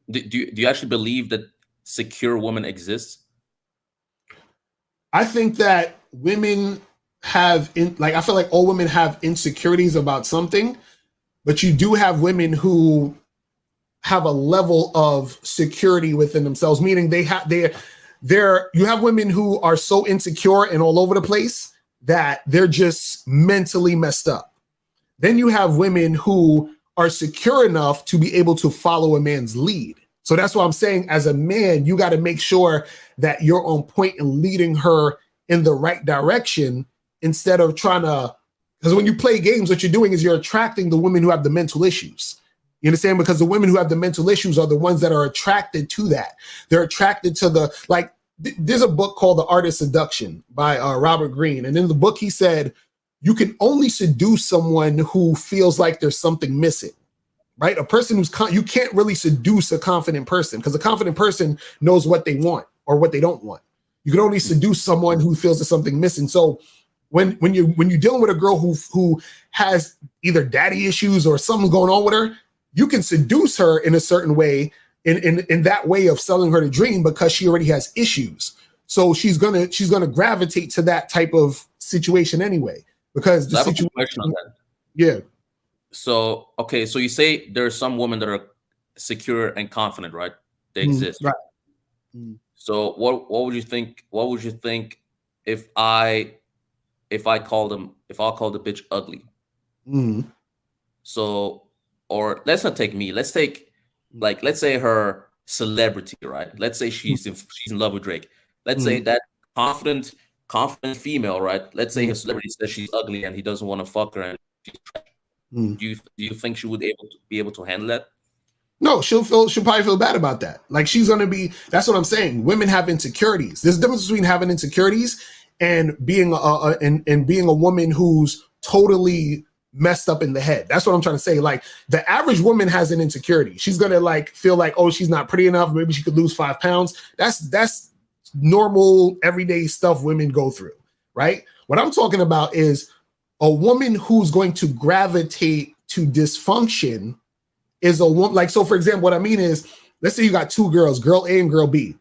Do you actually believe that secure women exist? I think that women I feel like all women have insecurities about something, but you do have women who have a level of security within themselves, meaning they're you have women who are so insecure and all over the place that they're just mentally messed up. Then you have women who are secure enough to be able to follow a man's lead. So that's why I'm saying, as a man, you got to make sure that you're on point and leading her in the right direction instead of trying to. Because when you play games, what you're doing is you're attracting the women who have the mental issues. You understand? Because the women who have the mental issues are the ones that are attracted to that. They're attracted to there's a book called The Art of Seduction by Robert Greene. And in the book, he said, you can only seduce someone who feels like there's something missing, right? A person you can't really seduce a confident person, because a confident person knows what they want or what they don't want. You can only seduce someone who feels there's something missing. So when you're dealing with a girl who has either daddy issues or something going on with her, you can seduce her in a certain way, in that way of selling her the dream, because she already has issues. So she's gonna gravitate to that type of situation anyway, because the situation. On that. Yeah. So okay, so you say there are some women that are secure and confident, right? They exist. Right. So what would you think? What would you think if I call the bitch ugly? So, or let's not take me. Let's take let's say her celebrity, right? Let's say she's in love with Drake. Let's say that confident female, right? Let's say her celebrity says she's ugly and he doesn't want to fuck her, and do you think she would be able to handle that? No, she'll probably feel bad about that. Like, she's gonna be. That's what I'm saying. Women have insecurities. There's a difference between having insecurities and being a woman who's totally messed up in the head. That's what I'm trying to say. Like, the average woman has an insecurity. She's gonna feel like, oh, she's not pretty enough. Maybe she could lose 5 pounds. That's normal, everyday stuff women go through, right? What I'm talking about is a woman who's going to gravitate to dysfunction is a woman. So for example, what I mean is, let's say you got 2 girls, girl A and girl B.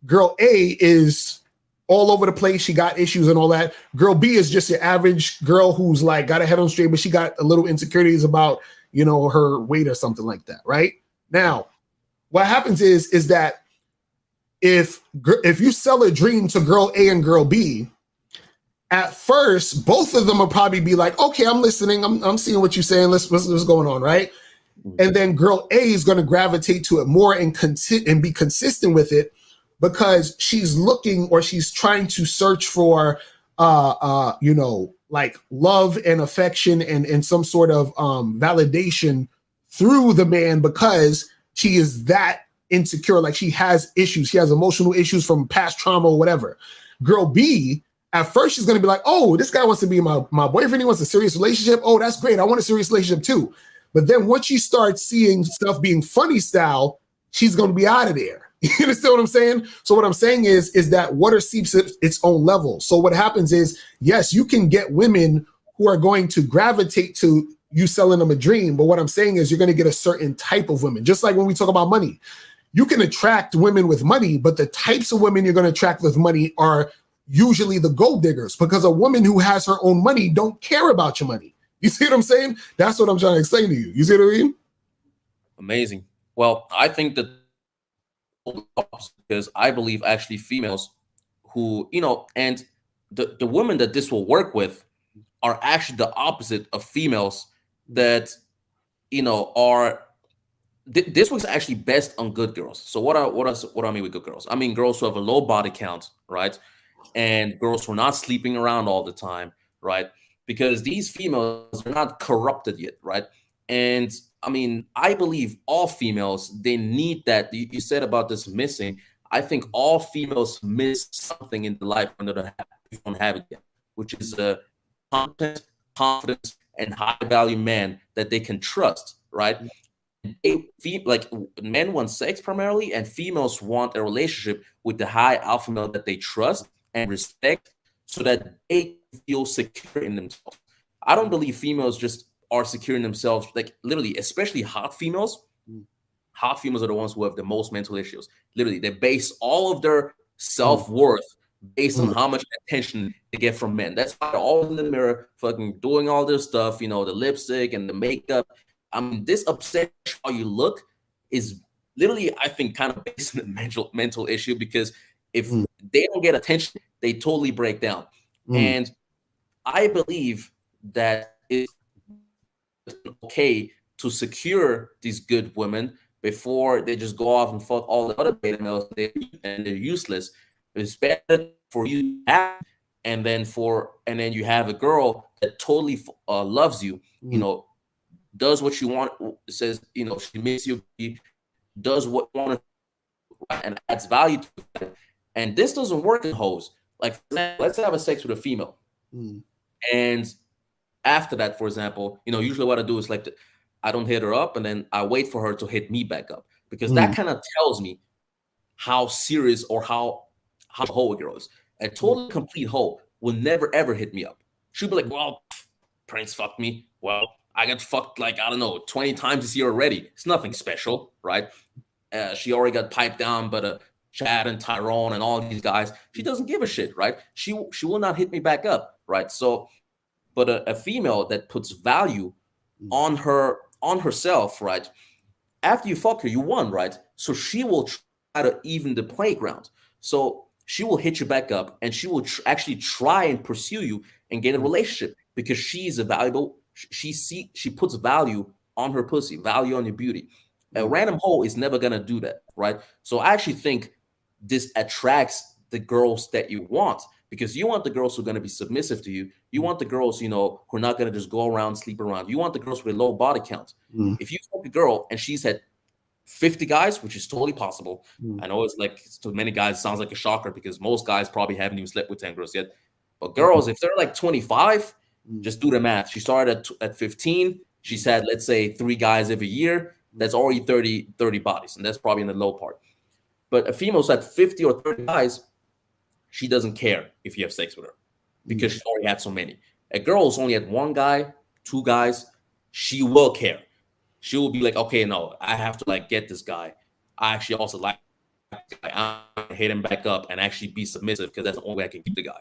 Girl A is all over the place. She got issues and all that. Girl B is just your average girl who's got her head on straight, but she got a little insecurities about, her weight or something like that, right? Now, what happens is that if you sell a dream to girl A and girl B, at first, both of them will probably be like, okay, I'm listening. I'm seeing what you're saying. What's going on, right? And then girl A is going to gravitate to it more and be consistent with it, because she's looking, or she's trying to search for, love and affection and some sort of validation through the man, because she is that insecure. Like, she has issues. She has emotional issues from past trauma or whatever. Girl B, at first, she's going to be like, oh, this guy wants to be my boyfriend. He wants a serious relationship. Oh, that's great. I want a serious relationship too. But then once she starts seeing stuff being funny style, she's going to be out of there. You understand what I'm saying? So what I'm saying is that water seeps at its own level. So what happens is, yes, you can get women who are going to gravitate to you selling them a dream. But what I'm saying is, you're going to get a certain type of women. Just like when we talk about money, you can attract women with money, but the types of women you're going to attract with money are usually the gold diggers, because a woman who has her own money don't care about your money. You see what I'm saying? That's what I'm trying to explain to you. You see what I mean? Amazing. Well, I think that, because I believe actually females who, and the women that this will work with are actually the opposite of females that, are, this works actually best on good girls. So what I mean with good girls? I mean girls who have a low body count, right? And girls who are not sleeping around all the time, right? Because these females are not corrupted yet, right? And I mean, I believe all females, they need that. You said about this missing. I think all females miss something in the life when they don't have it yet, which is a competent, confident, and high-value man that they can trust, right? Men want sex primarily, and females want a relationship with the high alpha male that they trust and respect, so that they feel secure in themselves. I don't believe females just are secure in themselves, like literally, especially hot females. hot females are the ones who have the most mental issues. Literally, they base all of their Mm, self-worth based on mm, how much attention they get from men. That's why they're always in the mirror, fucking doing all this stuff, the lipstick and the makeup. I mean, this obsession how you look is literally, I think, kind of based on a mental issue, because if mm, they don't get attention, they totally break down. mm, And I believe that it's 100% okay to secure these good women before they just go off and fuck all the other beta males, and they're useless. It's better for you to have, and then you have a girl that totally loves you, you mm, know, does what you want, says, she makes you, does what you want to, and adds value to it. And this doesn't work in hoes. Like, for example, let's have a sex with a female, mm, and after that, for example, usually what I do is, like, I don't hit her up, and then I wait for her to hit me back up, because that mm, kind of tells me how serious or how hoe a girl is. A mm, totally complete hoe will never ever hit me up. She'll be like, "Well, Prince fucked me. Well, I got fucked, like, I don't know, 20 times this year already. It's nothing special, right? She already got piped down, but Chad and Tyrone and all these guys, she doesn't give a shit, right? She will not hit me back up, right? So, but a female that puts value mm, on herself, right? After you fuck her, you won, right? So she will try to even the playground. So she will hit you back up, and she will actually try and pursue you and get a mm, relationship, because she's a valuable. She puts value on her pussy, value on your beauty. A mm, random hoe is never gonna do that, right? So I actually think this attracts the girls that you want, because you want the girls who are gonna be submissive to you. You want the girls, who are not gonna just go around, sleep around. You want the girls with a low body count. mm, If you fuck a girl and she's had 50 guys, which is totally possible. mm, I know it's like, to many guys, it sounds like a shocker, because most guys probably haven't even slept with 10 girls yet. But mm, girls, if they're like 25, mm, just do the math. She started at 15. She's had, let's say, 3 guys every year. That's already 30 bodies. And that's probably in the low part. But a female's had 50 or 30 guys, she doesn't care if you have sex with her, mm, because she's already had so many. A girl's only had 1 guy, 2 guys, she will care. She will be like, okay, no, I have to, like, get this guy. I actually also like this guy. I'm gonna hit him back up and actually be submissive, because that's the only way I can keep the guy.